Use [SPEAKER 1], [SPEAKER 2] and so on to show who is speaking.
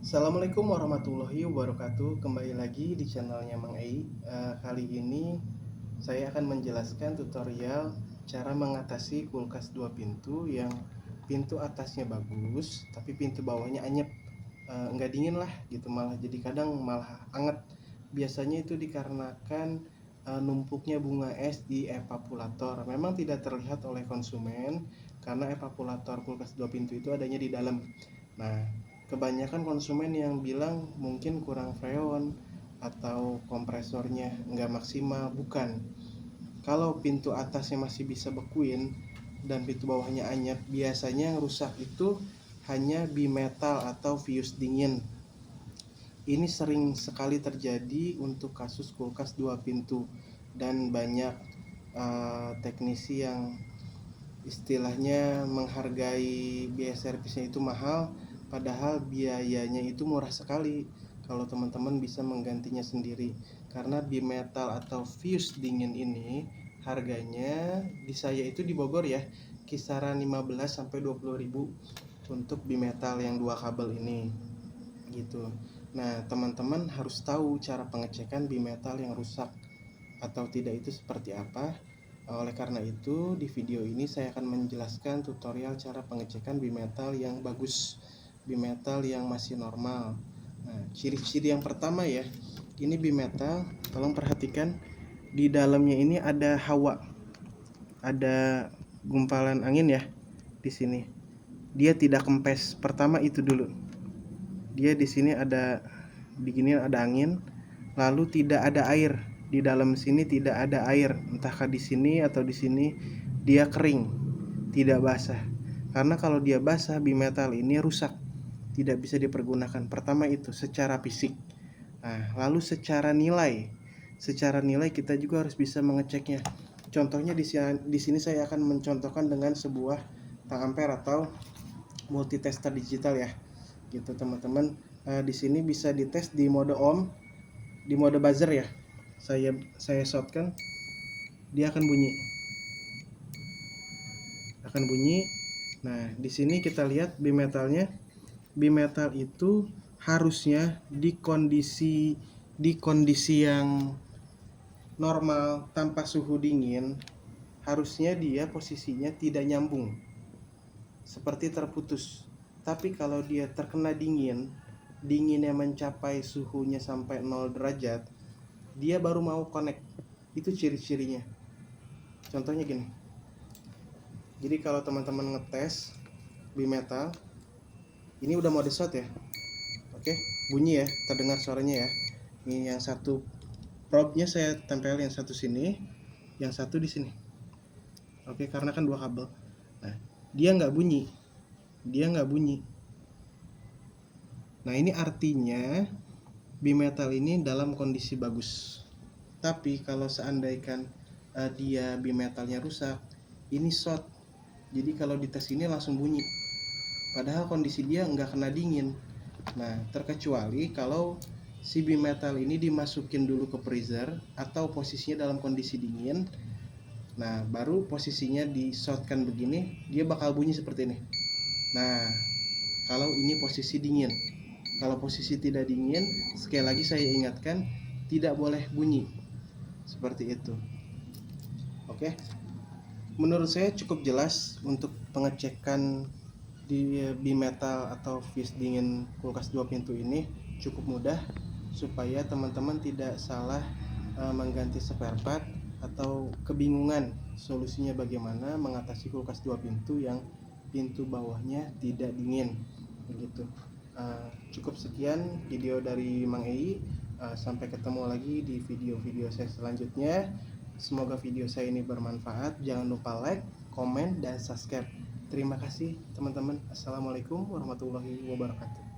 [SPEAKER 1] Assalamualaikum warahmatullahi wabarakatuh. Kembali lagi di channelnya Mang Ei. Kali ini saya akan menjelaskan tutorial cara mengatasi kulkas dua pintu yang pintu atasnya bagus tapi pintu bawahnya anyep. Nggak dingin lah gitu, malah jadi kadang malah anget. Biasanya itu dikarenakan numpuknya bunga es di evaporator. Memang tidak terlihat oleh konsumen karena evaporator kulkas dua pintu itu adanya di dalam. Nah, kebanyakan konsumen yang bilang mungkin kurang freon atau kompresornya nggak maksimal. Bukan, kalau pintu atasnya masih bisa bekuin dan pintu bawahnya anyep, biasanya yang rusak itu hanya bimetal atau fuse dingin. Ini sering sekali terjadi untuk kasus kulkas dua pintu, dan banyak teknisi yang istilahnya menghargai biaya servisnya itu mahal, padahal biayanya itu murah sekali kalau teman-teman bisa menggantinya sendiri. Karena bimetal atau fuse dingin ini harganya di saya itu di Bogor ya, kisaran 15 sampai 20 ribu untuk bimetal yang dua kabel ini gitu. Nah, teman-teman harus tahu cara pengecekan bimetal yang rusak atau tidak itu seperti apa. Oleh karena itu, di video ini saya akan menjelaskan tutorial cara pengecekan bimetal yang bagus, bimetal yang masih normal. Nah, ciri-ciri yang pertama ya, ini bimetal, tolong perhatikan di dalamnya ini ada hawa, ada gumpalan angin ya di sini. Dia tidak kempes. Pertama itu dulu. Dia di sini ada begini, ada angin, lalu tidak ada air. Di dalam sini tidak ada air, entahkah di sini atau di sini dia kering, tidak basah. Karena kalau dia basah, bimetal ini rusak, tidak bisa dipergunakan. Pertama itu secara fisik. Nah, lalu secara nilai kita juga harus bisa mengeceknya. Contohnya di sini saya akan mencontohkan dengan sebuah tang ampere atau multitester digital ya, gitu teman-teman. Di sini bisa dites di mode ohm, di mode buzzer ya. Saya shotkan, dia akan bunyi. Nah, di sini kita lihat bimetalnya. Bimetal itu harusnya di kondisi yang normal tanpa suhu dingin, harusnya dia posisinya tidak nyambung, seperti terputus. Tapi kalau dia terkena dinginnya mencapai suhunya sampai 0 derajat, dia baru mau connect. Itu ciri-cirinya. Contohnya gini. Jadi kalau teman-teman ngetes bimetal, ini udah mode shot ya. Oke, bunyi ya, terdengar suaranya ya. Ini yang satu probe-nya saya tempel, yang satu sini, yang satu di sini. Oke, karena kan dua kabel. Nah, dia nggak bunyi. Nah, ini artinya bimetal ini dalam kondisi bagus. Tapi kalau seandainya dia bimetalnya rusak, ini short. Jadi kalau dites ini langsung bunyi. Padahal kondisi dia nggak kena dingin. Nah, terkecuali kalau si bimetal ini dimasukin dulu ke freezer atau posisinya dalam kondisi dingin. Nah, baru posisinya di shotkan begini, dia bakal bunyi seperti ini. Nah, kalau ini posisi dingin. Kalau posisi tidak dingin, sekali lagi saya ingatkan, tidak boleh bunyi. Seperti itu. Oke. Menurut saya cukup jelas untuk pengecekan di bimetal atau fuse dingin kulkas dua pintu ini, cukup mudah supaya teman-teman tidak salah mengganti spare part atau kebingungan solusinya bagaimana mengatasi kulkas dua pintu yang pintu bawahnya tidak dingin begitu. Cukup sekian video dari Mang Ei. Sampai ketemu lagi di video-video saya selanjutnya. Semoga video saya ini bermanfaat. Jangan lupa like, komen, dan subscribe. Terima kasih teman-teman. Assalamualaikum warahmatullahi wabarakatuh.